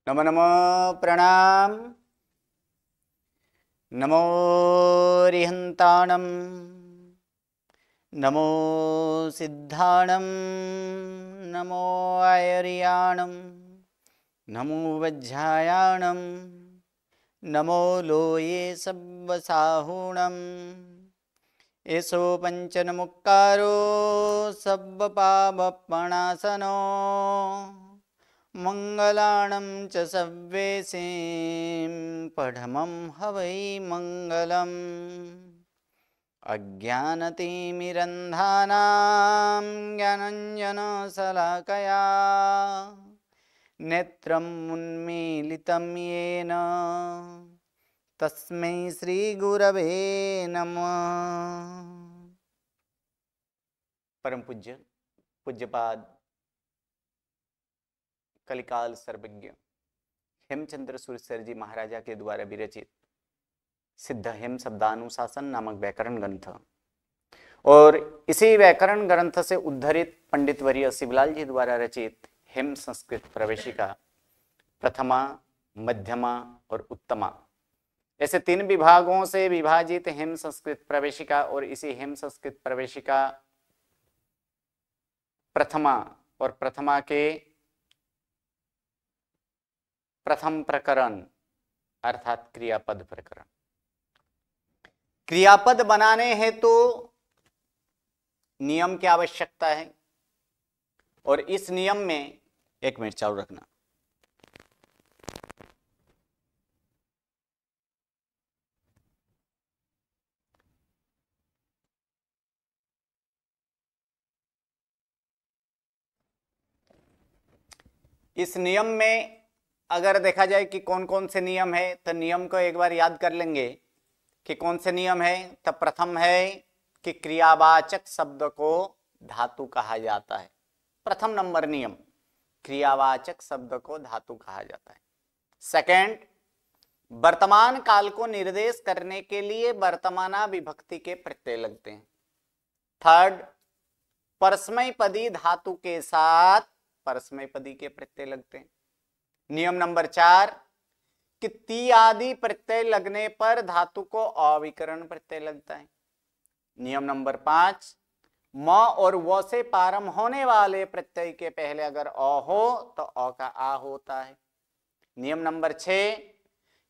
नमो नमो प्रणाम। नमो रिहंताणं, नमो सिद्धाणं, नमो आयर्याणं, नमो वज्रायाणं, नमो लोये सब्बसाहुणम्। एषो पंचनमुक्कारो सब्बपापप्रणाशनो, मंगलाणं च सव्येसिं पठमं हवै मंगलम्। अज्ञानतिमिरन्धानां ज्ञानाञ्जनशलाकया नेत्रम् उन्मीलितं येन तस्मै श्री गुरवे नमः। परम पूज्य पूज्यपाद कलिकाल सर्वज्ञ हेमचंद्र सूरसर जी महाराजा के द्वारा विरचित सिद्ध हेम शब्दानुशासन नामक व्याकरण ग्रंथ और इसी व्याकरण ग्रंथ से उद्धरित पंडित वर्य शिवलाल जी द्वारा रचित हेम संस्कृत प्रवेशिका प्रथमा, मध्यमा और उत्तमा, ऐसे 3 विभागों से विभाजित हेम संस्कृत प्रवेशिका और इसी हेम संस्कृत प्रवेशिका प्रथमा और प्रथमा के प्रथम प्रकरण अर्थात क्रियापद प्रकरण। क्रियापद बनाने हेतु नियम की आवश्यकता है और इस नियम में 1 मिनट चालू रखना। इस नियम में अगर देखा जाए कि कौन कौन से नियम है तो नियम को एक बार याद कर लेंगे कि कौन से नियम है। तो प्रथम है कि क्रियावाचक शब्द को धातु कहा जाता है। प्रथम नंबर नियम, क्रियावाचक शब्द को धातु कहा जाता है। सेकंड, वर्तमान काल को निर्देश करने के लिए वर्तमाना विभक्ति के प्रत्यय लगते हैं। थर्ड, परस्मैपदी धातु के साथ परस्मैपदी के प्रत्यय लगते हैं। नियम नंबर 4 कि ती आदि प्रत्यय लगने पर धातु को अविकरण प्रत्यय लगता है। नियम नंबर 5, म और व से प्रारंभ होने वाले प्रत्यय के पहले अगर अ हो तो अ का आ होता है। नियम नंबर 6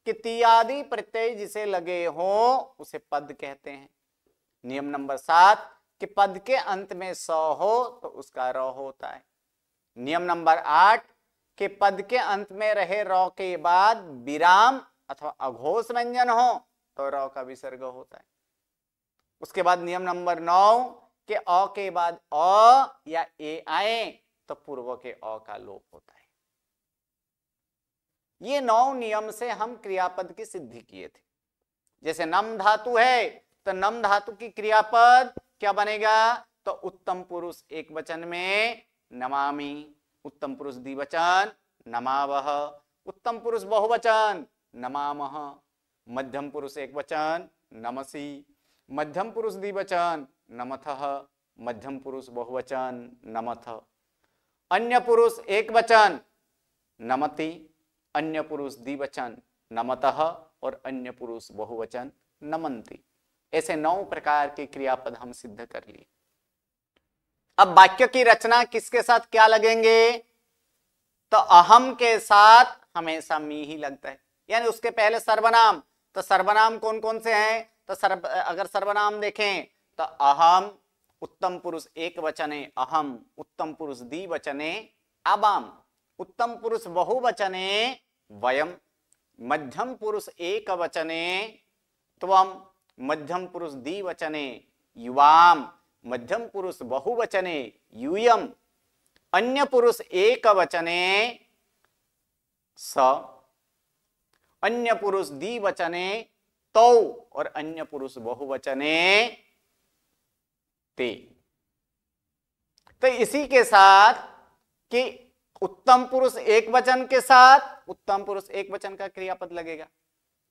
कि ती आदि प्रत्यय जिसे लगे हो उसे पद कहते हैं। नियम नंबर 7 कि पद के अंत में स हो तो उसका र होता है। नियम नंबर 8 कि पद के अंत में रहे र के बाद विराम अथवा अघोष व्यंजन हो तो र का विसर्ग होता है। उसके बाद नियम नंबर 9 कि अ के बाद अ या ए आए तो पूर्व के अ का लोप होता है। ये 9 नियम से हम क्रियापद की सिद्धि किए थे। जैसे नम धातु है तो नम धातु की क्रियापद क्या बनेगा? तो उत्तम पुरुष एक वचन में नमामि, उत्तम पुरुष द्विवचन नमावह, उत्तम पुरुष बहुवचन नमामह, मध्यम पुरुष एक वचन नमसि, मध्यम पुरुष द्विवचन नमथः, मध्यम पुरुष बहुवचन नमथ, अन्य पुरुष एक वचन नमति, अन्य पुरुष द्विवचन नमतः और अन्य पुरुष बहुवचन नमन्ति। ऐसे 9 प्रकार के क्रियापद हम सिद्ध कर लिए। अब वाक्य की रचना किसके साथ क्या लगेंगे? तो अहम के साथ हमेशा मी ही लगता है, यानी उसके पहले सर्वनाम। तो सर्वनाम कौन कौन से हैं? तो अगर सर्वनाम देखें तो अहम, उत्तम पुरुष एक वचने अहम, उत्तम पुरुष द्विवचने आबाम, उत्तम पुरुष बहुवचने वयम, मध्यम पुरुष एक वचने त्वम, मध्यम पुरुष द्विवचने युवाम, मध्यम पुरुष बहुवचने यूयम, अन्य पुरुष एक वचने स, अन्य पुरुष द्विवचने तौ और अन्य पुरुष बहुवचने ते। तो इसी के साथ कि उत्तम पुरुष एक वचन के साथ उत्तम पुरुष एक वचन का क्रियापद लगेगा।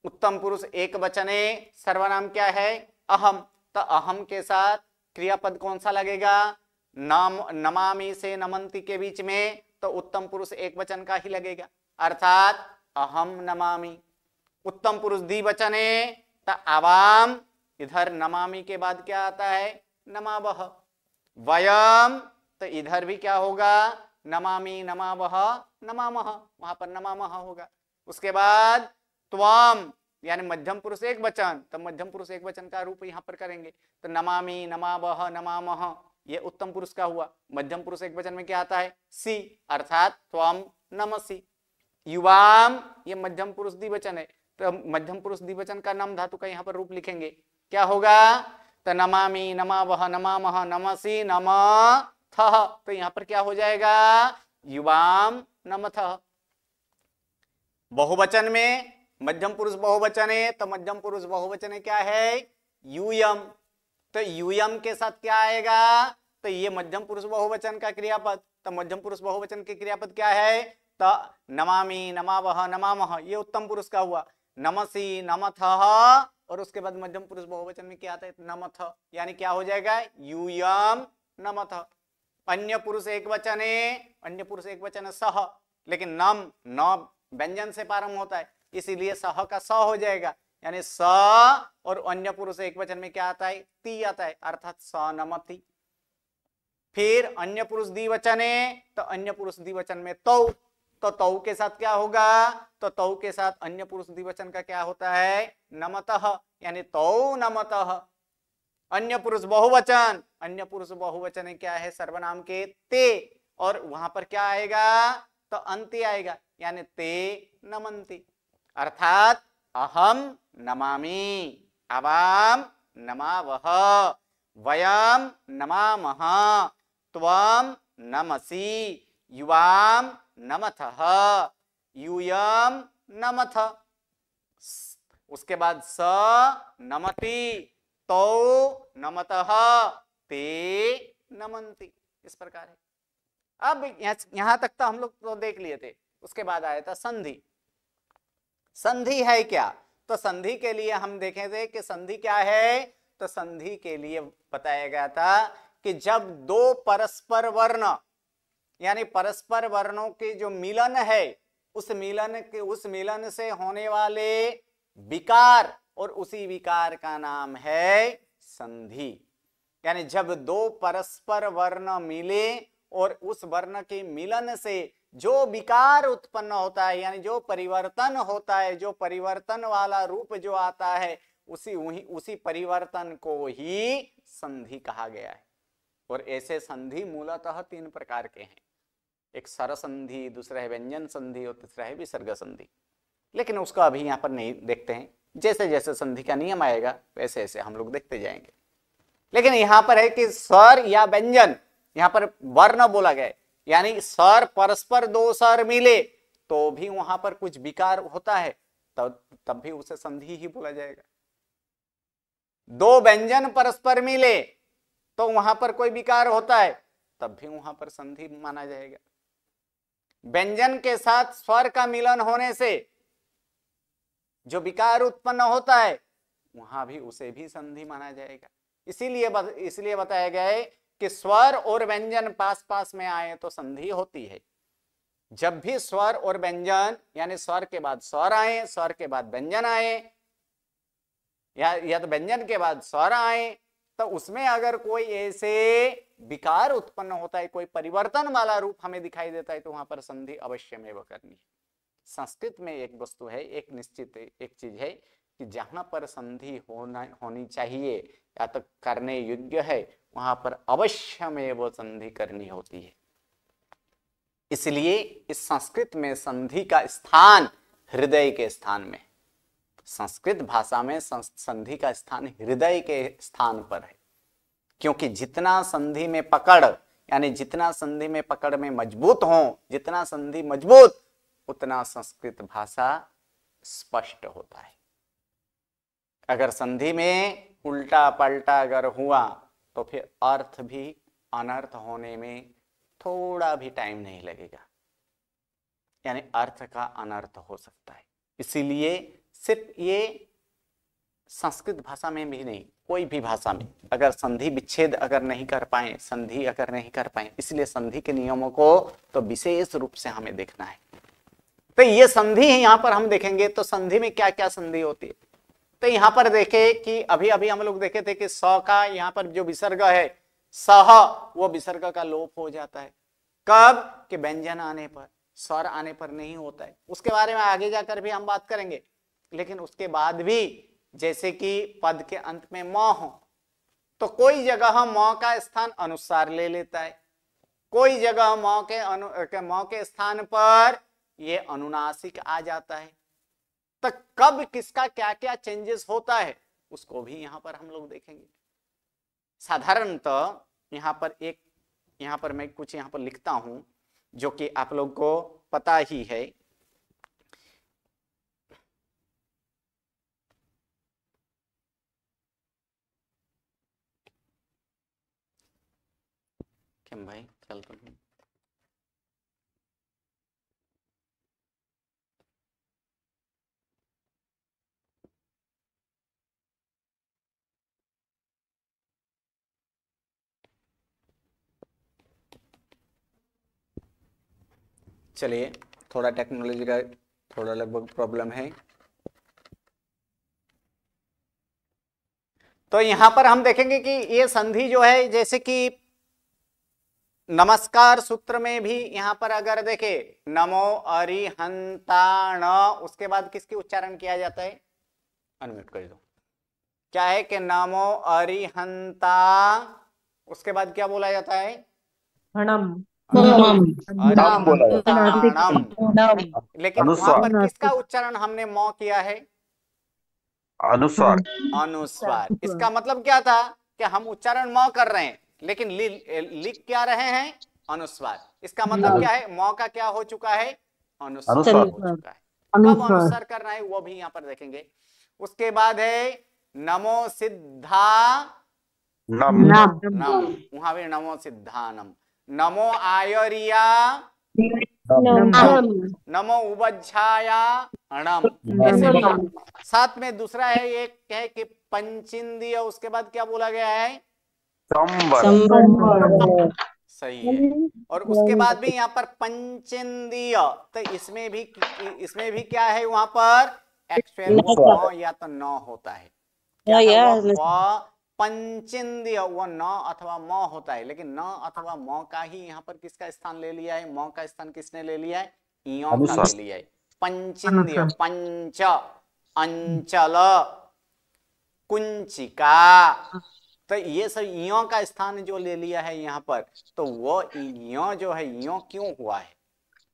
उत्तम पुरुष एक वचने सर्वनाम क्या है? अहम। तो अहम के साथ क्रियापद कौन सा लगेगा? नाम, नमामि से नमन्ति के बीच में तो उत्तम पुरुष एक वचन का ही लगेगा। अर्थात अहम नमामि। उत्तम पुरुष द्विवचन है तो आवाम, इधर नमामि के बाद क्या आता है, नमावह। वयम तो इधर भी क्या होगा, नमामि नमावह नमामह, वहां पर नमामह होगा। उसके बाद त्वम यानी मध्यम पुरुष एक वचन, तो मध्यम पुरुष एक वचन का रूप यहां पर करेंगे, तो नमामि नमावह नमामह, ये उत्तम पुरुष का हुआ। मध्यम पुरुष एक वचन में क्या आता है, सी, अर्थात त्वम नमसि। युवाम ये मध्यम पुरुष द्विवचन है, तो मध्यम पुरुष द्विवचन का नाम धातु का यहाँ पर रूप लिखेंगे, क्या होगा, तो नमामि नमावह नमामह नमसि नमथः, तो यहाँ पर क्या हो जाएगा, युवाम नमथः। बहुवचन में मध्यम पुरुष बहुवचन है, तो मध्यम पुरुष बहुवचन है क्या है, यूयम, तो यूयम के साथ क्या आएगा, तो ये मध्यम पुरुष बहुवचन का क्रियापद, तो मध्यम पुरुष बहुवचन के क्रियापद क्या है, तो नमामि नमावह नमामह, ये उत्तम पुरुष का हुआ। नमसि नमथः, और उसके बाद मध्यम पुरुष बहुवचन में क्या आता है, नमथ, यानी क्या हो जाएगा, यूयम नमथ। अन्य पुरुष एक वचन है, अन्य पुरुष एक वचन है सह, लेकिन नम न व्यंजन से प्रारंभ होता है, इसीलिए सह का स हो जाएगा, यानी स, और अन्य पुरुष एक वचन में क्या आता है, ती आता है, अर्थात स नमति। फिर अन्य पुरुष द्विवचन है, तो अन्य पुरुष द्विवचन में तौ, तो तौ के साथ क्या होगा, तो तौ के साथ अन्य पुरुष द्विवचन का क्या होता है, नमतः, यानी तौ नमतः। अन्य पुरुष बहुवचन, अन्य पुरुष बहुवचन क्या है, सर्वनाम के ते, और वहां पर क्या आएगा, तो अंति आएगा, यानी ते नमन्ति, अर्थात अहम नमामि, अवाम नमावह, वयम नमामः, त्वम नमसि, युवाम नमथः, यूयम नमथ। उसके बाद स नमति, तौ नमतः, ते नमन्ति, इस प्रकार है। अब यहां तक तो हम लोग तो देख लिए थे। उसके बाद आया था संधि। संधि है क्या, तो संधि के लिए हम देखे थे कि संधि क्या है, तो संधि के लिए बताया गया था कि जब दो परस्पर वर्ण यानी परस्पर वर्णों के जो मिलन है, उस मिलन से होने वाले विकार, और उसी विकार का नाम है संधि। यानी जब दो परस्पर वर्ण मिले और उस वर्ण के मिलन से जो विकार उत्पन्न होता है, यानी जो परिवर्तन होता है, जो परिवर्तन वाला रूप जो आता है, उसी परिवर्तन को ही संधि कहा गया है। और ऐसे संधि मूलतः तीन प्रकार के हैं, एक स्वर संधि, दूसरा है व्यंजन संधि, और तीसरा है विसर्ग संधि। लेकिन उसको अभी यहाँ पर नहीं देखते हैं, जैसे जैसे संधि का नियम आएगा वैसे वैसे हम लोग देखते जाएंगे। लेकिन यहाँ पर है कि स्वर या व्यंजन, यहाँ पर वर्ण बोला गया, यानी स्वर परस्पर दो स्वर मिले तो भी वहां पर कुछ विकार होता है, तब भी उसे संधि ही बोला जाएगा। दो व्यंजन परस्पर मिले तो वहां पर कोई विकार होता है, तब भी वहां पर संधि माना जाएगा। व्यंजन के साथ स्वर का मिलन होने से जो विकार उत्पन्न होता है, वहां भी उसे भी संधि माना जाएगा। इसीलिए बताया गया है कि स्वर और व्यंजन पास पास में आए तो संधि होती है। जब भी स्वर और व्यंजन यानी स्वर के बाद स्वर आए, स्वर के बाद व्यंजन आए, या तो व्यंजन के बाद स्वर आए, तो उसमें अगर कोई ऐसे विकार उत्पन्न होता है, कोई परिवर्तन वाला रूप हमें दिखाई देता है, तो वहां पर संधि अवश्य में करनी है। संस्कृत में एक वस्तु है, एक निश्चित एक चीज है कि जहां पर संधि होनी चाहिए या तो करने योग्य है, वहां पर अवश्य में वो संधि करनी होती है। इसलिए इस संस्कृत में संधि का स्थान हृदय के स्थान में, संस्कृत भाषा में संधि का स्थान हृदय के स्थान पर है। क्योंकि जितना संधि में पकड़, यानी जितना संधि में पकड़ में मजबूत हो, जितना संधि मजबूत, उतना संस्कृत भाषा स्पष्ट होता है। अगर संधि में उल्टा पलटा अगर हुआ तो फिर अर्थ भी अनर्थ होने में थोड़ा भी टाइम नहीं लगेगा, यानी अर्थ का अनर्थ हो सकता है। इसीलिए सिर्फ ये संस्कृत भाषा में भी नहीं, कोई भी भाषा में अगर संधि विच्छेद अगर नहीं कर पाए, संधि अगर नहीं कर पाए, इसलिए संधि के नियमों को तो विशेष रूप से हमें देखना है। तो ये संधि है, यहां पर हम देखेंगे तो संधि में क्या क्या संधि होती है। तो यहां पर देखे कि अभी अभी हम लोग देखे थे कि स का यहां पर जो विसर्ग है सह, वो विसर्ग का लोप हो जाता है। कब? कि व्यंजन आने पर, स्वर आने पर नहीं होता है। उसके बारे में आगे जाकर भी हम बात करेंगे। लेकिन उसके बाद भी जैसे कि पद के अंत में म हो, तो कोई जगह म का स्थान अनुस्वार ले लेता है, कोई जगह म के स्थान पर ये अनुनासिक आ जाता है। तो कब किसका क्या क्या चेंजेस होता है उसको भी यहां पर हम लोग देखेंगे। साधारणतः यहां पर मैं कुछ यहां पर लिखता हूं जो कि आप लोग को पता ही है। क्या भाई चल तो नहीं। चलिए, थोड़ा टेक्नोलॉजी का थोड़ा लगभग प्रॉब्लम है। तो यहां पर हम देखेंगे कि ये संधि जो है, जैसे कि नमस्कार सूत्र में भी यहां पर अगर देखे नमो अरिहंताण, उसके बाद किसकी उच्चारण किया जाता है? अनम्यूट कर दो। क्या है कि नमो अरिहंता, उसके बाद क्या बोला जाता है? हणम। अरिहंताणम। लेकिन वहां पर किसका उच्चारण हमने मौ किया है? अनुस्वार। अनुस्वार। इसका मतलब क्या था कि हम उच्चारण म कर रहे हैं लेकिन लिख क्या रहे हैं? अनुस्वार। इसका मतलब क्या है? म का क्या हो चुका है? अनुस्वार हो चुका है। कब अनुस्वार करना है वो भी यहां पर देखेंगे। उसके बाद है नमो सिद्धा नम। नम, वहां भी नमो सिद्धानम। नमो आयरिया नमो उबज्झाया अणम, ऐसे भी है। साथ में दूसरा है एक है कि पंचिंदीय, उसके बाद क्या बोला गया है? सही है। और उसके बाद भी यहाँ पर पंचेंदीय, तो इसमें भी क्या है? वहां पर एक्चुअल वो न या तो न होता है। क्या है वह पंचेंदीय, वो न अथवा म होता है। लेकिन न अथवा म का ही यहाँ पर किसका स्थान ले लिया है? म का स्थान किसने ले लिया है? इयों का ले लिया है। पंचेंदीय, पंच, अंचल, कुंचिका, तो ये सब इयों का स्थान जो ले लिया है यहाँ पर, तो वो इयों जो है, इयों क्यों हुआ है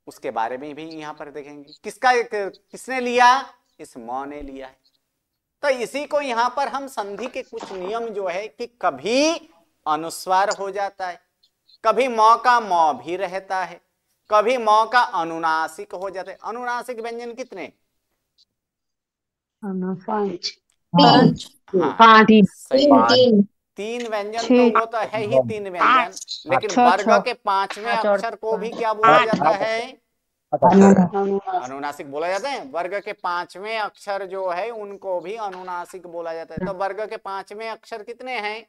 उसके बारे में भी यहाँ पर देखेंगे। किसने लिया? इस म ने लिया है। तो इसी को यहाँ पर हम संधि के कुछ नियम जो है कि कभी अनुस्वार हो जाता है, कभी म का म भी रहता है, कभी म का अनुनासिक हो जाता है। अनुनासिक व्यंजन कितने? हाँ, सही। तीन व्यंजन, तो वो तो है ही तीन व्यंजन। लेकिन वर्ग के पांचवें अक्षर को भी क्या बोला जाता है? अनुनासिक बोला जाता है। वर्ग के पांचवें अक्षर जो है उनको भी अनुनासिक बोला जाता है। तो वर्ग के पांचवें अक्षर कितने हैं?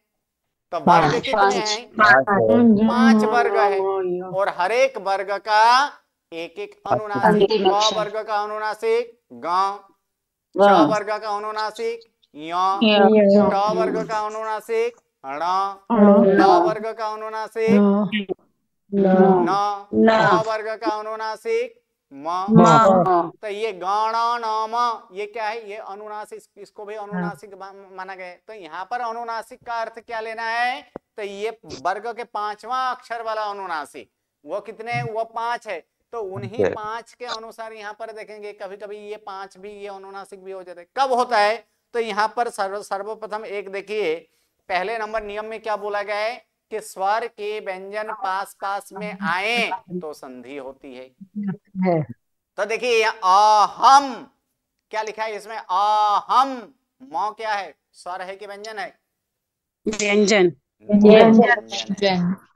तो वर्ग कितने हैं? 5 वर्ग है। और हर एक वर्ग का एक एक अनुनासिक। क वर्ग का अनुनासिक ग, च वर्ग का अनुनासिक य, ट वर्ग का अनुनासिक ण, ट वर्ग का अनुनासिक न, च वर्ग का अनुनासिक म। तो ये गण नाम, ये क्या है? ये अनुनासिक, इसको भी अनुनासिक माना गया है। तो यहाँ पर अनुनासिक का अर्थ क्या लेना है? तो ये वर्ग के पांचवा अक्षर वाला अनुनासिक, वो कितने है? वो 5 है। तो उन्हीं 5 के अनुसार यहाँ पर देखेंगे कभी कभी ये 5 भी ये अनुनासिक भी हो जाते हैं। कब होता है? तो यहाँ पर सर्वप्रथम एक देखिए, पहले नंबर नियम में क्या बोला गया है कि स्वर के व्यंजन पास पास में आए तो संधि होती है। तो देखिए अहम, क्या लिखा है इसमें? अहम। म क्या है? स्वर है कि व्यंजन है? व्यंजन।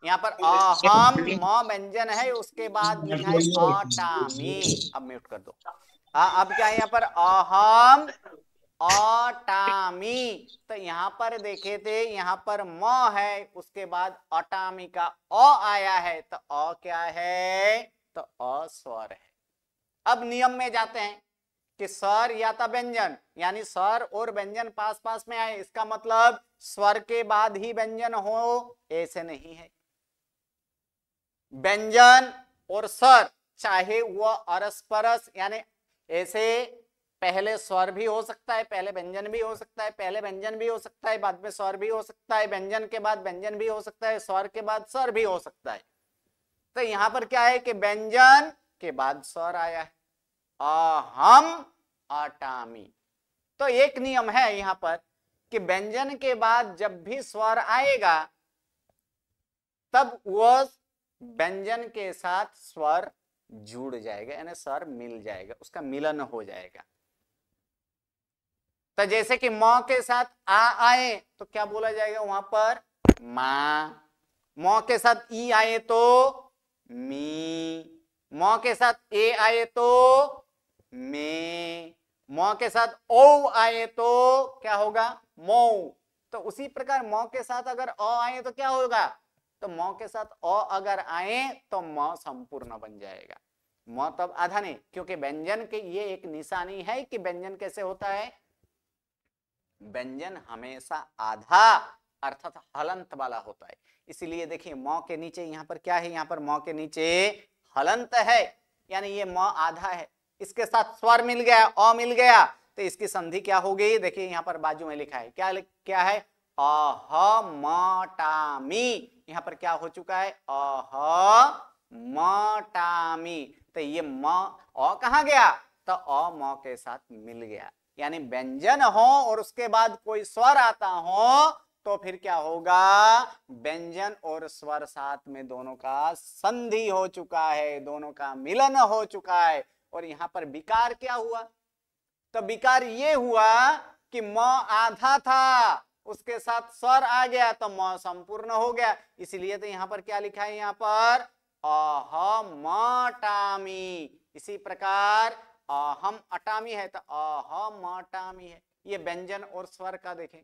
यहाँ पर अहम म व्यंजन है, उसके बाद लिखा है अटामी। अब म्यूट कर दो। अब क्या है यहाँ पर? अहम अटामी। तो यहाँ पर देखे थे, यहाँ पर म है, उसके बाद अटामी का अ आया है, तो अ क्या है? तो अस्वर है। अब नियम में जाते हैं कि स्वर या तो व्यंजन, यानी स्वर और व्यंजन पास पास में आए, इसका मतलब स्वर के बाद ही व्यंजन हो, ऐसे नहीं है। व्यंजन और स्वर चाहे वह अरसपरस, यानी ऐसे पहले स्वर भी हो सकता है, पहले व्यंजन भी हो सकता है, पहले व्यंजन भी हो सकता है, बाद में स्वर भी हो सकता है, व्यंजन के बाद व्यंजन भी हो सकता है, स्वर के बाद स्वर भी हो सकता है। तो यहां पर क्या है कि व्यंजन के बाद स्वर आया है, अहम अटामी। तो एक नियम है यहां पर कि व्यंजन के बाद जब भी स्वर आएगा तब वह व्यंजन के साथ स्वर जुड़ जाएगा, यानी स्वर मिल जाएगा, उसका मिलन हो जाएगा। तो जैसे कि म के साथ आ आए तो क्या बोला जाएगा वहां पर, मां। म के साथ ई आए तो मी, म के साथ ए आए तो मे, म के साथ ओ आए तो क्या होगा, मो। तो उसी प्रकार म के साथ अगर अ आए तो क्या होगा, तो म के साथ अ अगर आए तो म संपूर्ण बन जाएगा। म तब आधा नहीं, क्योंकि व्यंजन के ये एक निशानी है कि व्यंजन कैसे होता है, व्यंजन हमेशा आधा अर्थात हलंत वाला होता है। इसलिए देखिए म के नीचे यहाँ पर क्या है, यहाँ पर म के नीचे हलंत है, यानी ये म आधा है, इसके साथ स्वर मिल गया, अ मिल गया, तो इसकी संधि क्या हो गई, देखिए यहाँ पर बाजू में लिखा है, क्या है, अहमटामी। यहाँ पर क्या हो चुका है, अहमटामी। तो ये म अ कहाँ गया, तो अ म के साथ मिल गया, यानी व्यंजन हो और उसके बाद कोई स्वर आता हो तो फिर क्या होगा, व्यंजन और स्वर साथ में दोनों का संधि हो चुका है, दोनों का मिलन हो चुका है। और यहां पर विकार क्या हुआ, तो विकार ये हुआ कि म आधा था, उसके साथ स्वर आ गया तो म संपूर्ण हो गया। इसलिए तो यहां पर क्या लिखा है, यहां पर अहमटामी। इसी प्रकार अहम अटामी है तो अहमटामी है। ये व्यंजन और स्वर का देखें।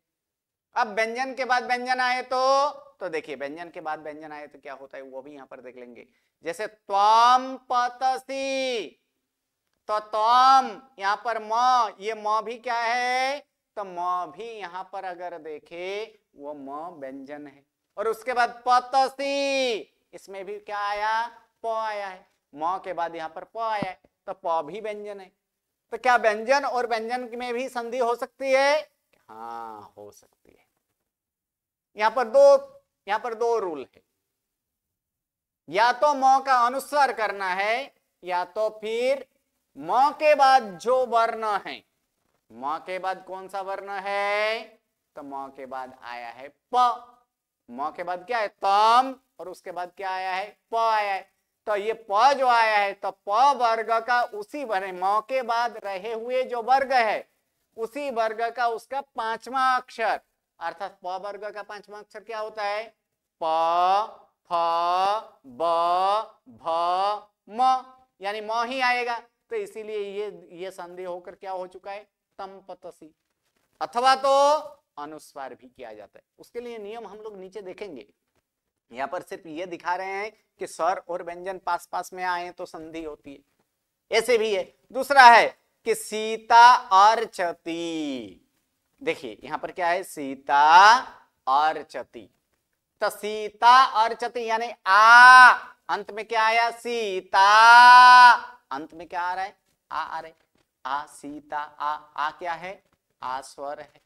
अब व्यंजन के बाद व्यंजन आए तो देखिए व्यंजन के बाद व्यंजन आए तो क्या होता है वो भी यहां पर देख लेंगे। जैसे त्वम पतसी, तो त्वम यहां पर म, ये म भी क्या है, तो म भी यहां पर अगर देखे वो म व्यंजन है। और उसके बाद पतसी, इसमें भी क्या आया, प आया है, म के बाद यहां पर प आया है, तो प भी व्यंजन है। तो क्या व्यंजन और व्यंजन में भी संधि हो सकती है, हाँ हो सकती है। यहां पर दो रूल है, या तो म का अनुस्वार करना है या तो फिर म के बाद जो वर्ण है, म के बाद कौन सा वर्ण है, तो म के बाद आया है प। म के बाद क्या है, तम, और उसके बाद क्या आया है, प आया है। तो ये प जो आया है तो प वर्ग का उसी वर्ग, म के बाद रहे हुए जो वर्ग है उसी वर्ग का उसका पांचवा अक्षर, अर्थात प वर्ग का पांचवा अक्षर क्या होता है, प फ ब भ म, यानी म ही आएगा। तो इसीलिए ये संधि होकर क्या हो चुका है, तम पतसी। अथवा तो अनुस्वार भी किया जाता है, उसके लिए नियम हम लोग नीचे देखेंगे। यहाँ पर सिर्फ ये दिखा रहे हैं कि स्वर और व्यंजन पास पास में आए तो संधि होती है, ऐसे भी है। दूसरा है कि सीता अर्चती, देखिए यहां पर क्या है, सीता अर्चती। तो सीता अर्चती यानी आ, अंत में क्या आया, सीता, अंत में क्या आ रहा है, आ रहा है, आ सीता, आ क्या है, आ स्वर है।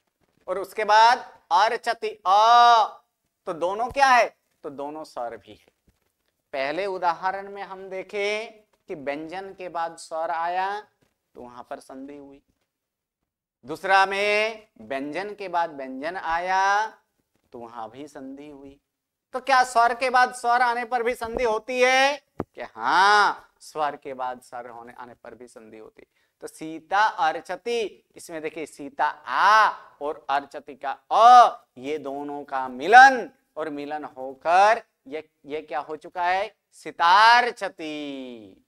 और उसके बाद अर्चति अ, तो दोनों क्या है, तो दोनों स्वर भी है। पहले उदाहरण में हम देखें कि व्यंजन के बाद स्वर आया तो वहां पर संधि हुई, दूसरा में व्यंजन के बाद व्यंजन आया तो वहां भी संधि हुई। तो क्या स्वर के बाद स्वर आने पर भी संधि होती है, कि हाँ स्वर के बाद स्वर होने आने पर भी संधि होती है। तो सीता अर्चति, इसमें देखिए सीता आ और अर्चति का अ, ये दोनों का मिलन, और मिलन होकर ये क्या हो चुका है, सितार्चति।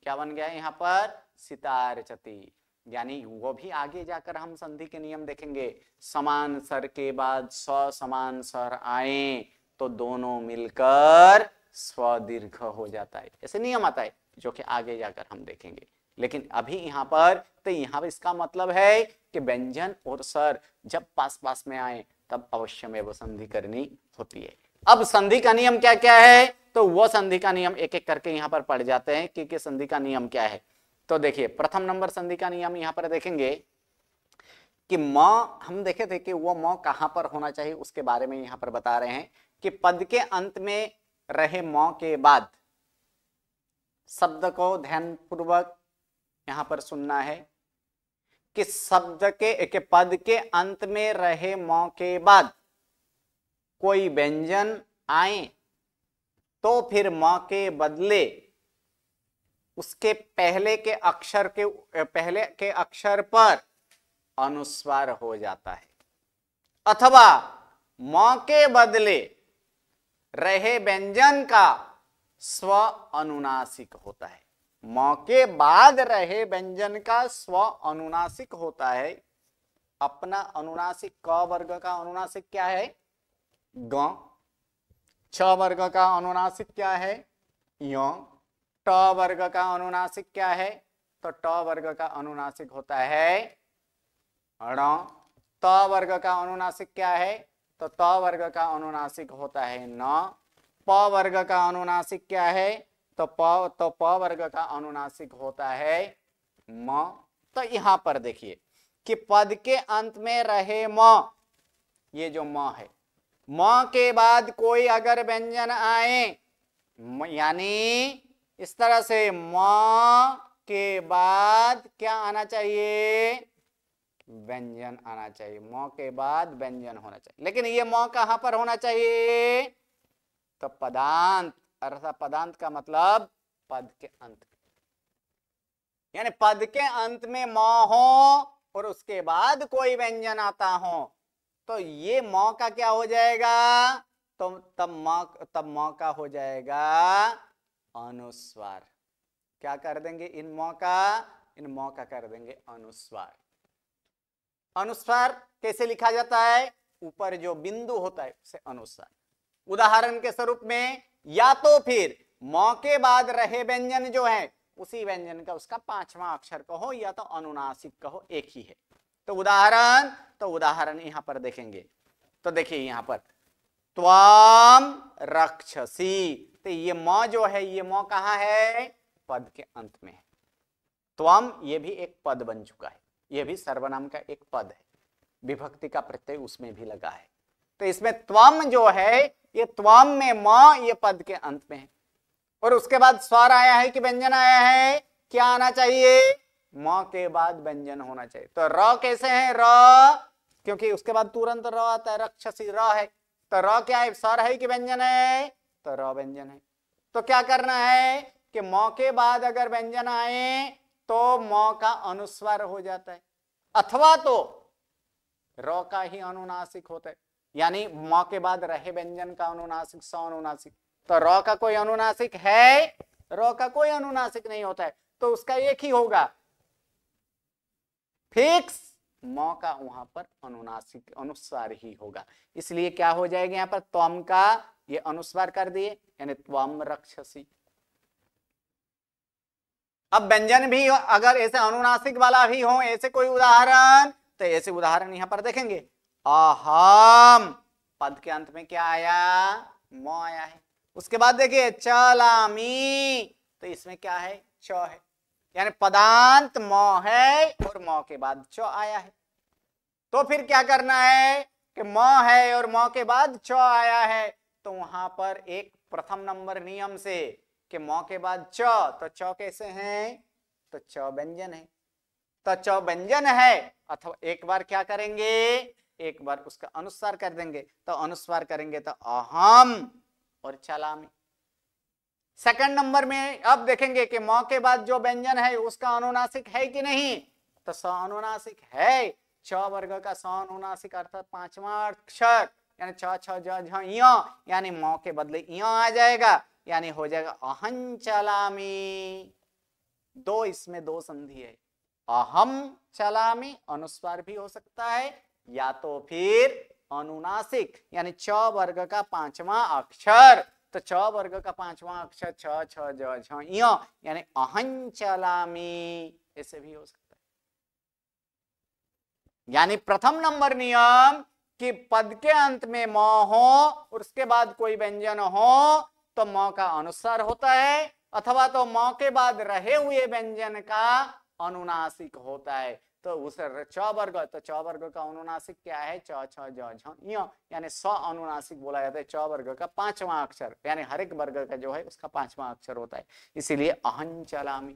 क्या बन गया यहाँ पर, सितार्चति। यानी वो भी आगे जाकर हम संधि के नियम देखेंगे। समान स्वर के बाद समान स्वर आए तो दोनों मिलकर स्वदीर्घ हो जाता है, ऐसे नियम आता है जो कि आगे जाकर हम देखेंगे। लेकिन अभी यहाँ पर तो यहाँ इसका मतलब है कि व्यंजन और स्वर जब पास पास में आए तब अवश्य में वो संधि करनी होती है। अब संधि का नियम क्या क्या है, तो वो संधि का नियम एक एक करके यहाँ पर पढ़ जाते हैं कि संधि का नियम क्या है। तो देखिए प्रथम नंबर संधि का नियम यहाँ पर देखेंगे कि म, हम देखे थे कि वो म कहां पर होना चाहिए, उसके बारे में यहां पर बता रहे हैं कि पद के अंत में रहे म के बाद शब्द को ध्यानपूर्वक यहां पर सुनना है कि शब्द के पद के अंत में रहे म के बाद कोई व्यंजन आए तो फिर म के बदले उसके पहले के अक्षर पर अनुस्वार हो जाता है, अथवा म के बदले रहे व्यंजन का स्व अनुनासिक होता है। म के बाद रहे व्यंजन का स्व अनुनासिक होता है। अपना अनुनासिक क वर्ग का अनुनासिक क्या है, ग। छ वर्ग का अनुनासिक क्या है, य। ट वर्ग का अनुनासिक क्या है, तो ट वर्ग का अनुनासिक होता है ण। त वर्ग का अनुनासिक क्या है, तो त वर्ग का अनुनासिक होता है न। प वर्ग का अनुनासिक क्या है, तो प वर्ग का अनुनासिक होता है म। तो यहां पर देखिए कि पद के अंत में रहे म, ये जो म है, म के बाद कोई अगर व्यंजन आए, यानी इस तरह से म के बाद क्या आना चाहिए, व्यंजन आना चाहिए। म के बाद व्यंजन होना चाहिए, लेकिन ये म कहां पर होना चाहिए, तो पदांत, अर्थात पदांत का मतलब पद के अंत, यानी पद के अंत में म हो और उसके बाद कोई व्यंजन आता हो, तो ये म का क्या हो जाएगा, तो तब म का हो जाएगा अनुस्वार। क्या कर देंगे इन म का कर देंगे अनुस्वार। अनुस्वार कैसे लिखा जाता है, ऊपर जो बिंदु होता है उसे अनुस्वार। उदाहरण के स्वरूप में, या तो फिर म के बाद रहे व्यंजन जो है उसी व्यंजन का उसका पांचवा अक्षर कहो या तो अनुनासिक कहो, एक ही है। तो उदाहरण यहां पर देखेंगे, तो देखिए यहां पर त्वाम रक्षसी, तो ये म जो है, ये म कहां है, पद के अंत में है। त्वम ये भी एक पद बन चुका है, यह भी सर्वनाम का एक पद है, विभक्ति का प्रत्यय उसमें भी लगा है। तो इसमें त्वम जो है, ये त्वम में म ये पद के अंत में है, और उसके बाद स्वर आया है कि व्यंजन आया है, क्या आना चाहिए, म के बाद व्यंजन होना चाहिए। तो र कैसे है, र, क्योंकि उसके बाद तुरंत र आता है, रक्षसी र है, तो र क्या है, स्वर है कि व्यंजन है, तो र व्यंजन है। तो क्या करना है कि म के बाद अगर व्यंजन आए तो म का अनुस्वार हो जाता है, अथवा तो र का ही अनुनासिक होता है, यानी म के बाद रहे व्यंजन का अनुनासिक स अनुनासिक। तो र का कोई अनुनासिक है, र का कोई अनुनासिक नहीं होता है, तो उसका एक ही होगा फिक्स, म का वहां पर अनुनासिक अनुस्वार ही होगा। इसलिए क्या हो जाएगा, यहां पर त्वम का ये अनुस्वार कर दिए, यानी त्वम रक्षसी। अब व्यंजन भी अगर ऐसे अनुनासिक वाला भी हो, ऐसे कोई उदाहरण, तो ऐसे उदाहरण यहां पर देखेंगे। अहम, पद के अंत में क्या आया, म आया है। उसके बाद देखिए चलामी, तो इसमें क्या है, च है, यानी पदांत म है और म के बाद च आया है। तो फिर क्या करना है कि म है और म के बाद च आया है, तो वहां पर एक प्रथम नंबर नियम से कि म के बाद च, तो च कैसे हैं, तो च व्यंजन है, तो च व्यंजन है, अथवा एक बार क्या करेंगे, एक बार उसका अनुस्वार कर देंगे। तो अनुस्वार करेंगे तो अहम और चलामी। सेकंड नंबर में अब देखेंगे कि म के बाद जो व्यंजन है उसका अनुनासिक है कि नहीं, तो स अनुनासिक है। च वर्ग का स अनुनासिक अर्थात पांचवा अक्षर, यानी छ छ ज झ य, यानी म के बदले य आ जाएगा, यानी हो जाएगा अहं चलामी। दो, इसमें दो संधि है, अहम चलामी अनुस्वार भी हो सकता है, या तो फिर अनुनासिक, यानी च वर्ग का पांचवा अक्षर तो च वर्ग का पांचवा अक्षर छ छ ज झ य यानी अहं चलामी, ऐसे भी हो सकता है। यानी प्रथम नंबर नियम कि पद के अंत में म हो और उसके बाद कोई व्यंजन हो तो म का अनुस्वार होता है, अथवा तो म के बाद रहे हुए व्यंजन का अनुनासिक होता है। तो उस च वर्ग, तो च वर्ग का अनुनासिक क्या है? च छ ज झ य यानी स अनुनासिक बोला जाता है। च वर्ग का पांचवा अक्षर, यानी हर एक वर्ग का जो है उसका पांचवा अक्षर होता है, इसीलिए अहं चलामी।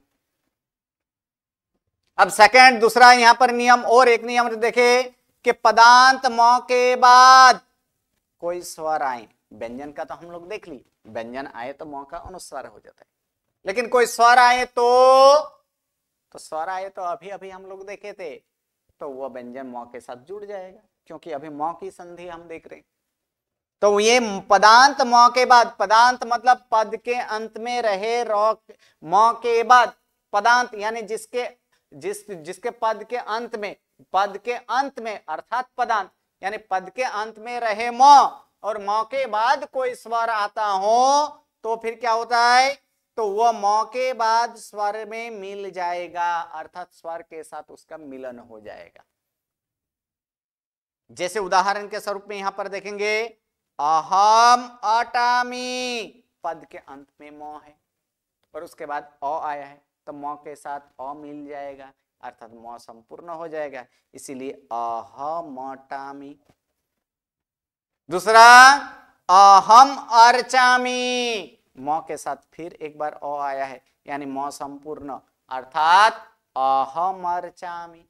अब सेकंड दूसरा यहां पर नियम, और एक नियम देखे कि पदांत म के बाद कोई स्वर आए, व्यंजन का तो हम लोग देख ली, व्यंजन आए तो म का अनुस्वार हो जाता है, लेकिन कोई स्वर आए तो स्वर आए तो अभी अभी हम लोग देखे थे, तो वह व्यंजन म के साथ जुड़ जाएगा, क्योंकि अभी म की संधि हम देख रहे हैं। तो ये पदांत म के बाद, पदांत मतलब पद के अंत में रहे म के बाद, पदांत यानी जिसके पद के अंत में अर्थात पदांत यानी पद के अंत में रहे म और म के बाद कोई स्वर आता हो तो फिर क्या होता है? तो वह म के बाद स्वर में मिल जाएगा, अर्थात स्वर के साथ उसका मिलन हो जाएगा। जैसे उदाहरण के स्वरूप में यहां पर देखेंगे, अहम अटामी, पद के अंत में म है और उसके बाद अ आया है, तो म के साथ अ मिल जाएगा, अर्थात म संपूर्ण हो जाएगा, इसीलिए अहमटामी। दूसरा अहम अर्चामी, म के साथ फिर एक बार अ आया है, यानी म संपूर्ण, अर्थात अहम अर्चामी।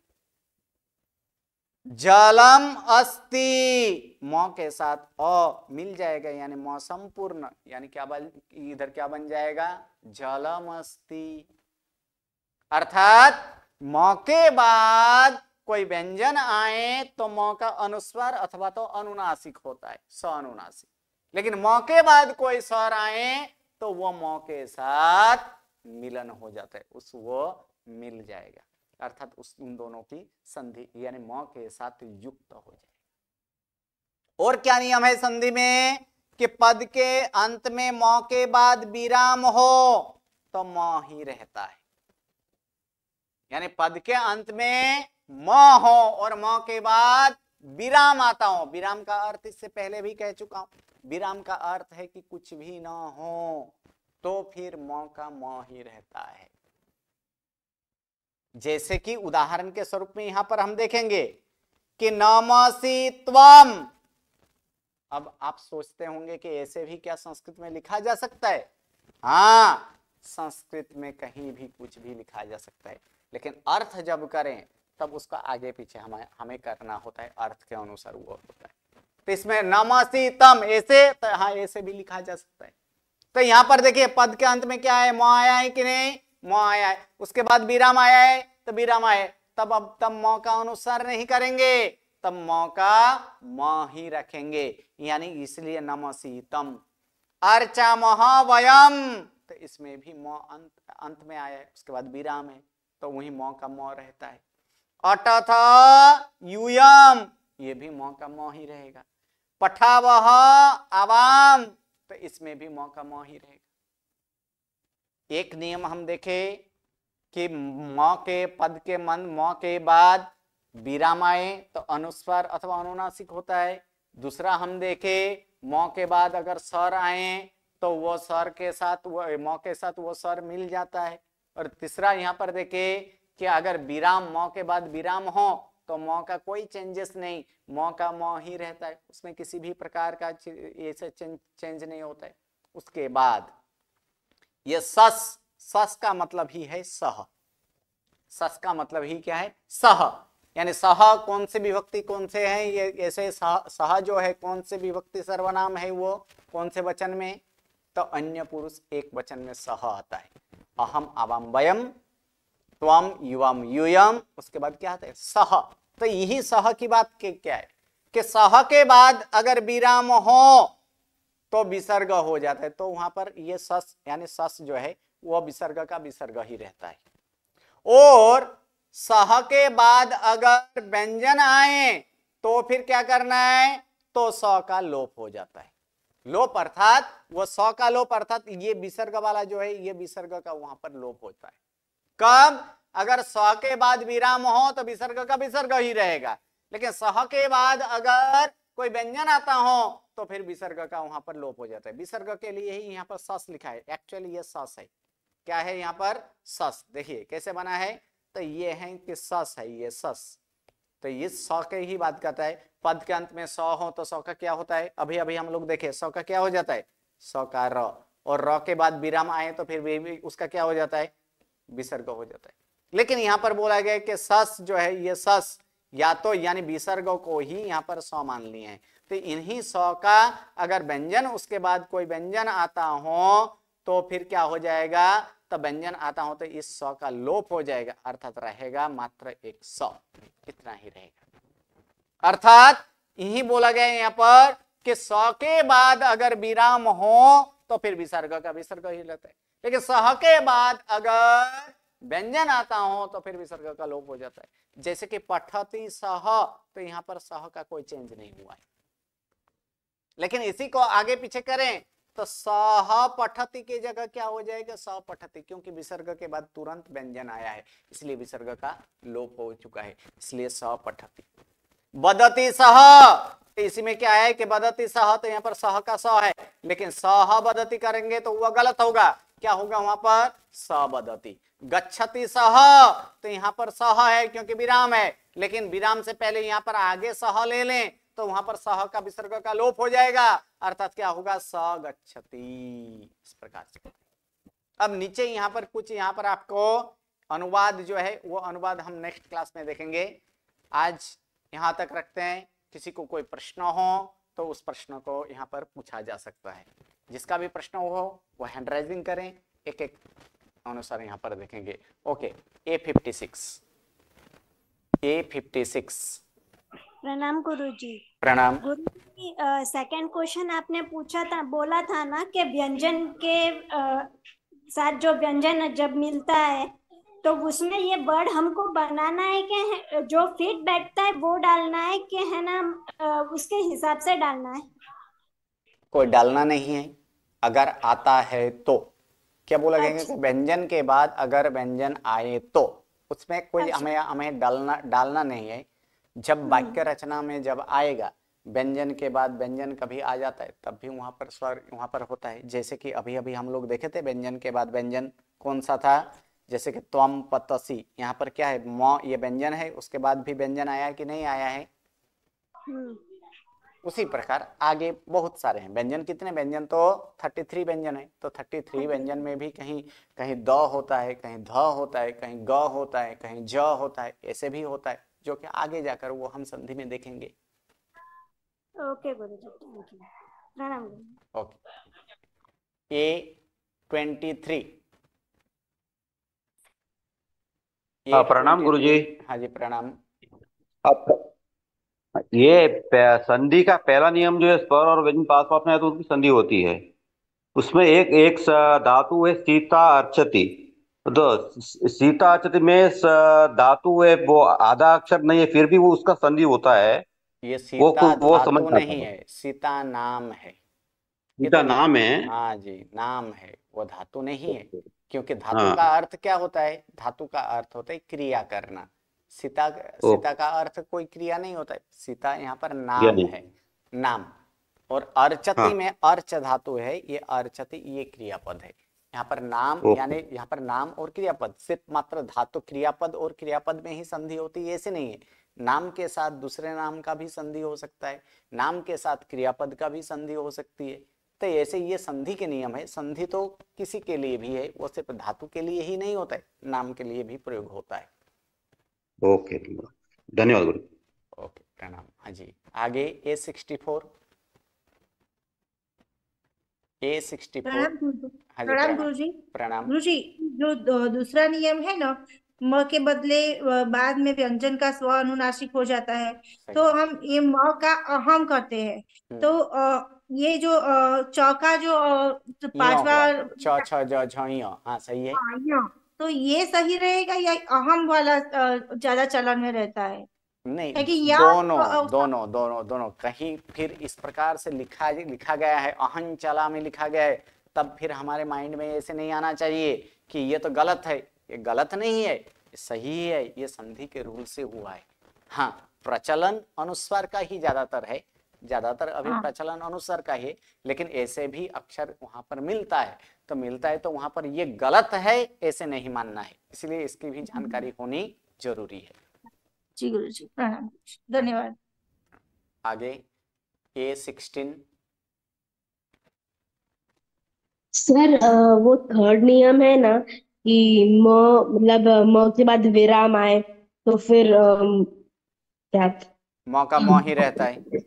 जलम अस्ति, म के साथ अ मिल जाएगा, यानी म संपूर्ण, यानी क्या इधर क्या बन जाएगा? जलम अस्ति। अर्थात म के बाद कोई व्यंजन आए तो म का अनुस्वार अथवा तो अनुनासिक होता है, स अनुनासिक, लेकिन म के बाद कोई स्वर आए तो वह म के साथ मिलन हो जाता है, वो मिल जाएगा, अर्थात उन दोनों की संधि यानी म के साथ युक्त हो जाएगा। और क्या नियम है संधि में? कि पद के अंत में म के बाद विराम हो तो म ही रहता है, यानी पद के अंत में म हो और म के बाद विराम आता हो। विराम का अर्थ इससे पहले भी कह चुका हूं, विराम का अर्थ है कि कुछ भी ना हो, तो फिर म का म ही रहता है। जैसे कि उदाहरण के स्वरूप में यहां पर हम देखेंगे कि नमसि त्वम। अब आप सोचते होंगे कि ऐसे भी क्या संस्कृत में लिखा जा सकता है? हाँ, संस्कृत में कहीं भी कुछ भी लिखा जा सकता है, लेकिन अर्थ जब करें तब उसका आगे पीछे हमें करना होता है, अर्थ के अनुसार वो होता है। तो इसमें नमसि तम ऐसे, तो हाँ ऐसे भी लिखा जा सकता है। तो यहां पर देखिए पद के अंत में क्या है? म आया है कि नहीं? म आया है, उसके बाद विराम आया है तो विराम आया, तब म का अनुसार नहीं करेंगे, तब म का म ही रखेंगे, यानी इसलिए नमसि तम। अर्चामः वयम, तो इसमें भी म अंत में आया है, उसके बाद विराम है, तो वही म का म रहता है। अटथ यूयम, ये भी म का म ही रहेगा। पठावह आवाम, तो इसमें भी म का म ही रहेगा। एक नियम हम देखें कि म के पद के म के बाद विराम आए तो अनुस्वार अथवा अनुनासिक होता है। दूसरा हम देखें म के बाद अगर स्वर आए तो वो स्वर के साथ म के साथ वो स्वर मिल जाता है। और तीसरा यहाँ पर देखें कि अगर विराम म के बाद विराम हो तो म का कोई चेंजेस नहीं, म का म ही रहता है, उसमें किसी भी प्रकार का ऐसे चेंज नहीं होता है। उसके बाद ये सस का मतलब ही है सह, सस का मतलब ही क्या है? सह, यानी सह कौन से विभक्ति कौन से हैं? ये ऐसे सह जो है कौन से विभक्ति सर्वनाम है, वो कौन से वचन में? तो अन्य पुरुष एक वचन में सह आता है। अहम आवाम वयम, त्वम युवम यूयम, उसके बाद क्या आता है? सह। तो यही सह की बात क्या है कि सह के बाद अगर विराम हो तो विसर्ग हो जाता है, तो वहां पर ये सस यानी सस जो है वह विसर्ग का विसर्ग ही रहता है। और सह के बाद अगर व्यंजन आए तो फिर क्या करना है? तो स का लोप हो जाता है। लोप अर्थात वो स का लोप, अर्थात ये विसर्ग वाला जो है ये विसर्ग का वहां पर लोप होता है। कब? अगर स के बाद विराम हो तो विसर्ग का विसर्ग ही रहेगा, लेकिन सह के बाद अगर कोई व्यंजन आता हो तो फिर विसर्ग का वहां पर लोप हो जाता है। विसर्ग के लिए ही यहाँ पर सस लिखा है, एक्चुअली ये सस है। क्या है यहाँ पर? सस। देखिए कैसे बना है, तो ये है कि सस है, ये सस, तो ये स के ही बात करता है। पद के अंत में स हो तो स का क्या होता है, अभी अभी हम लोग देखे, स का क्या हो जाता है? स का र, और र के बाद विराम आए तो फिर भी उसका क्या हो जाता है? विसर्ग हो जाता है। लेकिन यहाँ पर बोला गया कि सस जो है ये सस या तो यानी विसर्ग को ही यहाँ पर स मान लिए हैं, तो इन्हीं स का अगर व्यंजन उसके बाद कोई व्यंजन आता हो तो फिर क्या हो जाएगा? तो व्यंजन आता हो तो इस स का लोप हो जाएगा, अर्थात रहेगा मात्र एक स, इतना ही रहेगा। अर्थात यही बोला गया यहाँ पर कि स के बाद अगर विराम हो तो फिर विसर्ग का विसर्ग ही रहता है, लेकिन सह के बाद अगर व्यंजन आता हो तो फिर विसर्ग का लोप हो जाता है। जैसे कि पठति सह, तो यहाँ पर सह का कोई चेंज नहीं हुआ है, लेकिन इसी को आगे पीछे करें तो सह पठति की जगह क्या हो जाएगा? स पठति, क्योंकि विसर्ग के बाद तुरंत व्यंजन आया है, इसलिए विसर्ग का लोप हो चुका है, इसलिए स पठति। बदति सह, इसी में क्या है कि बदति सह, तो यहाँ पर सह का स है, लेकिन सह बदति करेंगे तो वह गलत होगा। क्या होगा वहां पर? स बदति। गच्छति सह, तो यहाँ पर सह है क्योंकि विराम है, लेकिन विराम से पहले यहाँ पर आगे सह ले लें तो वहां पर सह का विसर्ग का लोप हो जाएगा, अर्थात क्या होगा? स गच्छति। इस प्रकार से अब नीचे यहाँ पर कुछ यहाँ पर आपको अनुवाद जो है वो अनुवाद हम नेक्स्ट क्लास में देखेंगे। आज यहाँ तक रखते हैं। किसी को कोई प्रश्न हो तो उस प्रश्न को यहाँ पर पूछा जा सकता है। जिसका भी प्रश्न हो वो हैंड राइजिंग करें, एक एक अनुसार यहाँ पर देखेंगे। Okay, A56। प्रणाम गुरुजी। प्रणाम। गुरुजी, सेकंड क्वेश्चन आपने पूछा था, बोला था ना कि व्यंजन के साथ जो व्यंजन जब मिलता है तो उसमें ये वर्ड हमको बनाना है कि जो फिट बैठता है वो डालना है कि है ना उसके हिसाब से डालना है? कोई डालना नहीं है, अगर आता है तो। क्या बोला गया कि व्यंजन के बाद अगर व्यंजन आए तो उसमें कोई हमें डालना नहीं है। जब वाक्य रचना में जब आएगा व्यंजन के बाद व्यंजन कभी आ जाता है तब भी वहां पर स्वर वहां पर होता है। जैसे कि अभी अभी हम लोग देखे थे व्यंजन के बाद व्यंजन कौन सा था, जैसे कि त्वम पतसी, यहाँ पर क्या है? म, ये व्यंजन है, उसके बाद भी व्यंजन आया कि नहीं आया है? उसी प्रकार आगे बहुत सारे हैं व्यंजन। कितने व्यंजन? तो 33 व्यंजन है। तो 33 व्यंजन में भी कहीं कहीं द होता है, कहीं ध होता है, कहीं ग होता है, कहीं ज होता है, ऐसे भी होता है जो कि आगे जाकर वो हम संधि में देखेंगे। Okay Guruji, thank you. प्रणाम। Okay, A23। प्रणाम गुरुजी। हाँ जी, प्रणाम। अब ये संधि का पहला नियम जो है, स्वर और व्यंजन पास पास में है तो उनकी संधि होती है। उसमें एक एक धातु है सीता अर्चति। तो सीता अर्चति में धातु है, वो आधा अक्षर नहीं है, फिर भी वो उसका संधि होता है। ये सीता वो समझ धातु नहीं है, सीता नाम है। सीता नाम है। हाँ जी, नाम है, वो धातु नहीं है। क्योंकि धातु का अर्थ क्या होता है? धातु का अर्थ होता है क्रिया करना। सीता का अर्थ कोई क्रिया नहीं होता है। सीता यहाँ पर नाम है, नाम। और अर्चति में अर्च धातु है, ये अर्चति ये क्रियापद है। यहाँ पर नाम यानी यहाँ पर नाम और क्रियापद, सिर्फ मात्र धातु क्रियापद और क्रियापद में ही संधि होती है ऐसे नहीं है। नाम के साथ दूसरे नाम का भी संधि हो सकता है, नाम के साथ क्रियापद का भी संधि हो सकती है। तो ऐसे ये संधि के नियम है। संधि तो किसी के लिए भी है, वो सिर्फ धातु के लिए ही नहीं होता है, नाम के लिए भी प्रयोग होता है। ओके, धन्यवाद गुरु। ओके, प्रणाम। हाँ जी, आगे A64। प्रणाम गुरुजी। प्रणाम गुरुजी, जो दूसरा नियम है ना, म के बदले बाद में व्यंजन का स्व अनुनासिक हो जाता है, तो हम ये म का अहम करते हैं। तो ये जो चौका जो पांचवा हाँ सही है। तो ये सही रहेगा या अहम वाला ज्यादा चलन में रहता है? नहीं, है कि या दोनों कहीं फिर इस प्रकार से लिखा गया है, अहं चला में लिखा गया है, तब फिर हमारे माइंड में ऐसे नहीं आना चाहिए कि ये तो गलत है। ये गलत नहीं है, ये सही है, ये संधि के रूल से हुआ है। हाँ, प्रचलन अनुस्वार का ही ज्यादातर है, ज्यादातर अभी प्रचलन अनुसार का ही, लेकिन ऐसे भी अक्षर वहां पर मिलता है, तो वहां पर ये गलत है ऐसे नहीं मानना है, इसलिए इसकी भी जानकारी होनी जरूरी है। जी गुरु जी, प्रणाम, धन्यवाद। आगे A16। सर वो थर्ड नियम है ना कि म मतलब म के बाद विराम आए तो फिर क्या? म का म ही रहता है।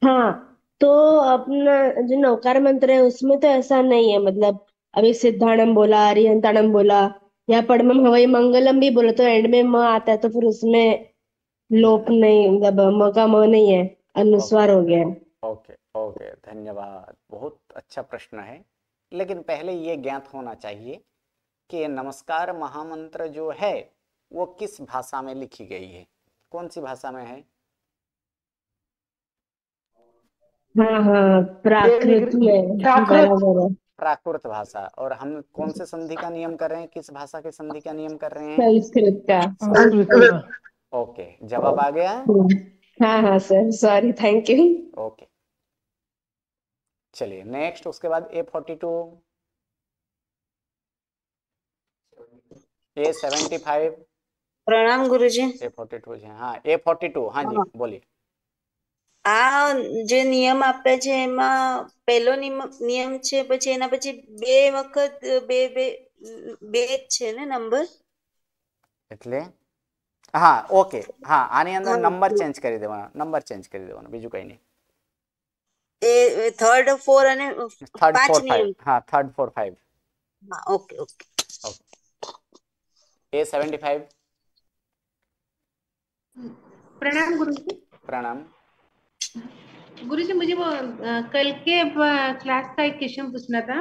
हाँ, तो अपना जो नौकार मंत्र है उसमें तो ऐसा नहीं है, मतलब अभी सिद्धाणम बोला, अरिहंताणम बोला या पढ़मम हवई मंगलम भी बोला तो एंड में म आता है, तो फिर उसमें लोप नहीं, मतलब म का म नहीं है, अनुस्वार हो गया है। ओके ओके, धन्यवाद, बहुत अच्छा प्रश्न है। लेकिन पहले ये ज्ञात होना चाहिए कि नमस्कार महामंत्र जो है वो किस भाषा में लिखी गई है, कौन सी भाषा में है? हाँ हाँ, प्राकृत में बराबर है। प्राकृत भाषा। और हम कौन से संधि का नियम कर रहे हैं, किस भाषा के संधि का नियम कर रहे हैं? संस्कृत का। ओके, जवाब आ गया? हाँ हाँ sir, sorry, thank you. Okay, चलिए नेक्स्ट, उसके बाद A42, A75। प्रणाम गुरुजी। A42 છે, हाँ A42, हाँ जी बोलिए। આ જે નિયમ આપ્યા છે એમાં પહેલો નિયમ છે, પછી એના પછી બે વખત બે બે બે જ છે ને નંબર? એટલે હા, ઓકે, હા, આની અંદર નંબર ચેન્જ કરી દેવાનો, બીજું કઈ નહીં। એ થર્ડ ફોર અને થર્ડ પાંચ 4 5, નિયમ। હા થર્ડ 4 5। હા, ઓકે ઓકે। A75। प्रणाम गुरुजी। प्रणाम। गुरुजी मुझे वो कल के क्लास का एक क्वेश्चन पूछना था।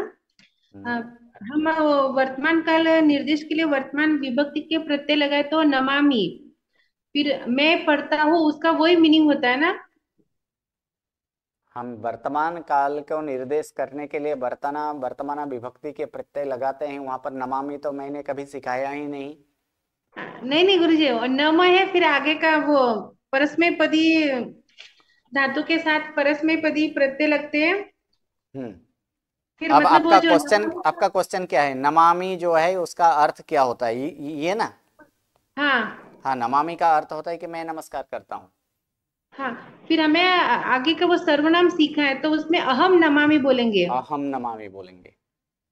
हम वर्तमान काल निर्देश के लिए वर्तमान विभक्ति के प्रत्यय लगाए तो नमामि, फिर मैं पढ़ता हूँ, उसका वही मीनिंग होता है ना? हम वर्तमान काल को निर्देश करने के लिए वर्तमान विभक्ति के प्रत्यय लगाते हैं, वहां पर नमामि तो मैंने कभी सिखाया ही नहीं। नहीं गुरुजी, नम है, फिर आगे का वो परस्मय पदी धातु के साथ परस्मय पदी प्रत्यय लगते हैं। फिर अब मतलब वो जो आपका क्वेश्चन क्या है? नमामि जो है उसका अर्थ क्या होता है, ये ना? हाँ, नमामि का अर्थ होता है कि मैं नमस्कार करता हूँ। हाँ, फिर हमें आगे का वो सर्वनाम सीखा है, तो उसमें अहम नमामि बोलेंगे। अहम नमामि बोलेंगे,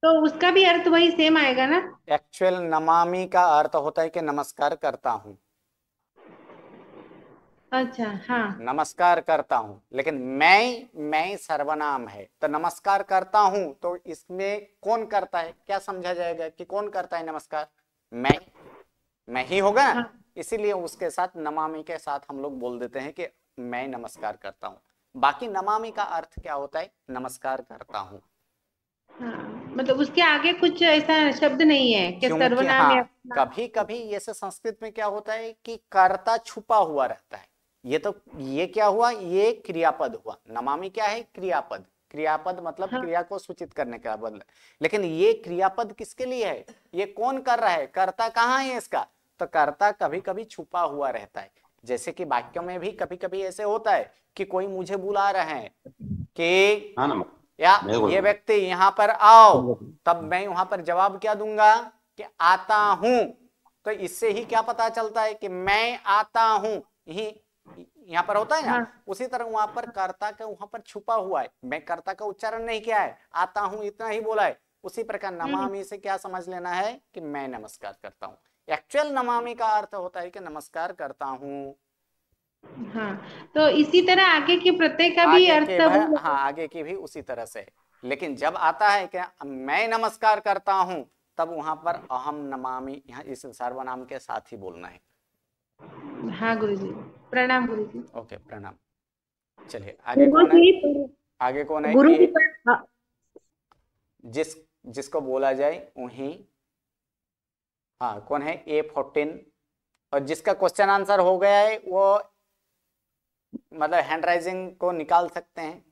तो उसका भी अर्थ वही सेम आएगा ना? एक्चुअल नमामि का अर्थ होता है कि नमस्कार करता हूँ। अच्छा, हाँ, नमस्कार करता हूँ, लेकिन मैं सर्वनाम है, तो नमस्कार करता हूँ, तो इसमें कौन करता है, क्या समझा जाएगा कि कौन करता है नमस्कार? मैं ही होगा। हाँ। इसीलिए उसके साथ नमामि के साथ हम लोग बोल देते हैं कि मैं नमस्कार करता हूँ। बाकी नमामि का अर्थ क्या होता है? नमस्कार करता हूँ। हाँ, मतलब उसके आगे कुछ ऐसा शब्द नहीं है कि सर्वनाम हाँ, या कभी कभी जैसे संस्कृत में क्या होता है कि कर्ता छुपा हुआ रहता है। ये क्या हुआ? ये क्रियापद हुआ। नमामि क्या है? क्रियापद। क्रियापद मतलब हाँ। क्रिया को सूचित करने का बदल। लेकिन ये क्रियापद किसके लिए है? ये कौन कर रहा है? कर्ता कहाँ है इसका? तो कर्ता कभी कभी छुपा हुआ रहता है। जैसे कि वाक्यों में भी कभी कभी ऐसे होता है कि कोई मुझे बुला रहे हैं कि या ये व्यक्ति यहाँ पर आओ, तब मैं वहां पर जवाब क्या दूंगा कि आता हूं। तो इससे ही क्या पता चलता है कि मैं आता हूं, ही यहाँ पर होता है ना। हाँ। उसी तरह वहां पर कर्ता का वहां पर छुपा हुआ है, मैं कर्ता का उच्चारण नहीं किया है, आता हूं इतना ही बोला है। उसी प्रकार नमामि से क्या समझ लेना है कि मैं नमस्कार करता हूँ। एक्चुअल नमामि का अर्थ होता है कि नमस्कार करता हूँ। हाँ, तो इसी तरह आगे के प्रत्यय का भी अर्थ हाँ, आगे की भी उसी तरह से। लेकिन जब आता है कि मैं नमस्कार करता हूं, तब वहां पर अहम नमामि, यहाँ इस सर्वनाम के साथ ही बोलना है। हाँ गुरुजी, प्रणाम गुरुजी। ओके, प्रणाम। चलिए आगे कौन है? आगे कौन है? जिसको बोला जाए वही। हाँ, कौन है? A14। और जिसका क्वेश्चन आंसर हो गया है वो मतलब हैंड राइजिंग को निकाल सकते हैं,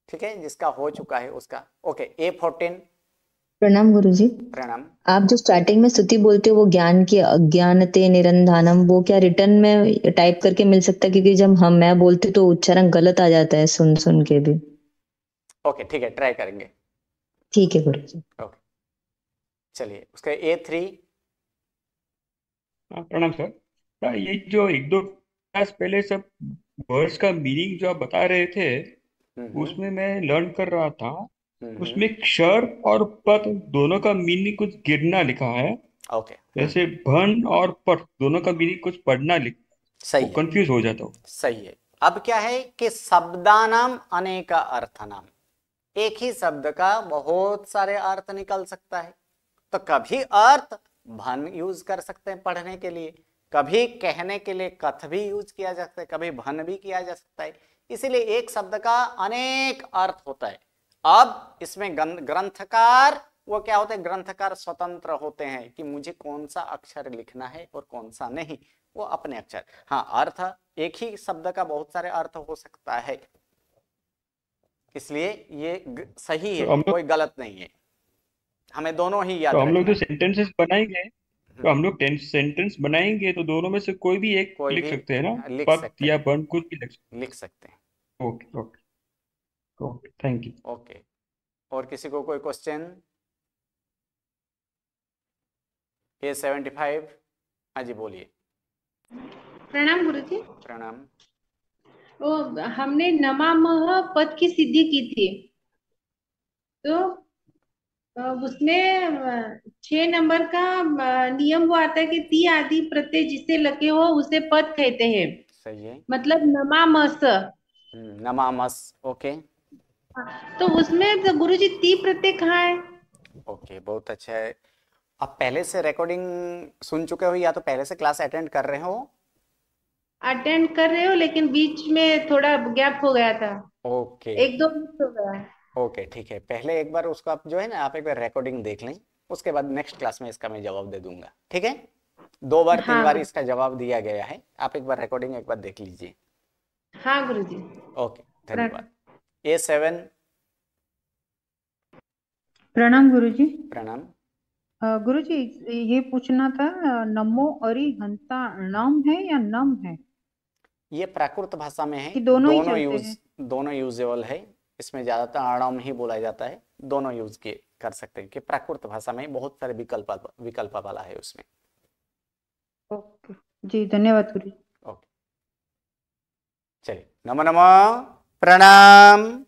ठीक है, जिसका हो चुका है उसका। Okay, A14। प्रणाम गुरुजी। प्रणाम। आप जो स्टार्टिंग में स्तुति बोलते हो वो ज्ञान की अज्ञानते निरंधानम, वो क्या रिटर्न में टाइप करके मिल सकता है? क्योंकि जब मैं बोलती तो उच्चारण गलत आ जाता है सुन सुन के भी। ओके ठीक है, ट्राई करेंगे। ठीक है गुरुजी। ओके चलिए, उसका A3। प्रणाम सर। ये जो एक दो क्लास पहले सब वर्ड्स का मीनिंग जो आप बता रहे थे उसमें मैं लर्न कर रहा था, उसमें क्षर और पद दोनों का मीनिंग कुछ गिरना लिखा है। ओके। जैसे भन और पट दोनों का मीनिंग कुछ पढ़ना सही है, कंफ्यूज हो जाता हूँ। सही है। अब क्या है कि शब्दानाम अनेका अर्थनाम, एक ही शब्द का बहुत सारे अर्थ निकल सकता है। तो कभी अर्थ भन यूज कर सकते हैं पढ़ने के लिए, कभी कहने के लिए कथ भी यूज किया जा सकता है, कभी भन भी किया जा सकता है। इसीलिए एक शब्द का अनेक अर्थ होता है। अब इसमें ग्रंथकार वो क्या होते हैं, ग्रंथकार स्वतंत्र होते हैं कि मुझे कौन सा अक्षर लिखना है और कौन सा नहीं, वो अपने अक्षर। हाँ, अर्थ एक ही शब्द का बहुत सारे अर्थ हो सकता है, इसलिए ये सही है, कोई गलत नहीं है। हमें दोनों ही याद तो हम लोग रखना जो सेंटेंसेस बनाएंगे तो हम लोग सेंटेंस बनाएंगे तो दोनों में से कोई भी एक कोई लिख भी सकते हैं ना, लिख पद सकते या हैं, बन कुछ भी लिख सकते हैं। Okay okay okay, thank you. Okay, और किसी को कोई क्वेश्चन? A75। हाँ जी बोलिए। प्रणाम गुरुजी। प्रणाम। वो हमने नमामह पद की सिद्धि की थी, तो उसमें 6 नंबर का नियम वो आता है कि ती आदि प्रत्यय जिससे लगे हो उसे पद कहते हैं। सही है। मतलब नमामस। नमामस। ओके। तो उसमें तो गुरुजी ती प्रत्यय कहाँ है? ओके, बहुत अच्छा है। आप पहले से रिकॉर्डिंग सुन चुके हो या तो पहले से क्लास अटेंड कर रहे हो? अटेंड कर रहे हो, लेकिन बीच में थोड़ा गैप हो गया था, ओके 1-2 मिनट हो गया। ओके ठीक है, पहले एक बार उसको आप जो है ना, आप एक बार रिकॉर्डिंग देख लें, उसके बाद नेक्स्ट क्लास में इसका मैं जवाब दे दूंगा, ठीक है? 2 बार 3 बार इसका जवाब दिया गया है, आप एक बार रिकॉर्डिंग एक बार देख लीजिए। हाँ गुरुजी। ओके, धन्यवाद। A7। प्रणाम गुरुजी। प्रणाम। गुरुजी, ये पूछना था, नमो अरिहंता णम है या नम है? ये प्राकृत भाषा में है, कि दोनों यूजेबल है। इसमें ज्यादातर अणम ही बोला जाता है, दोनों यूज कर सकते हैं कि प्राकृत भाषा में बहुत सारे विकल्प वाला है उसमें। ओके जी, धन्यवाद गुरुजी। ओके चलिए, नमो नमः, प्रणाम।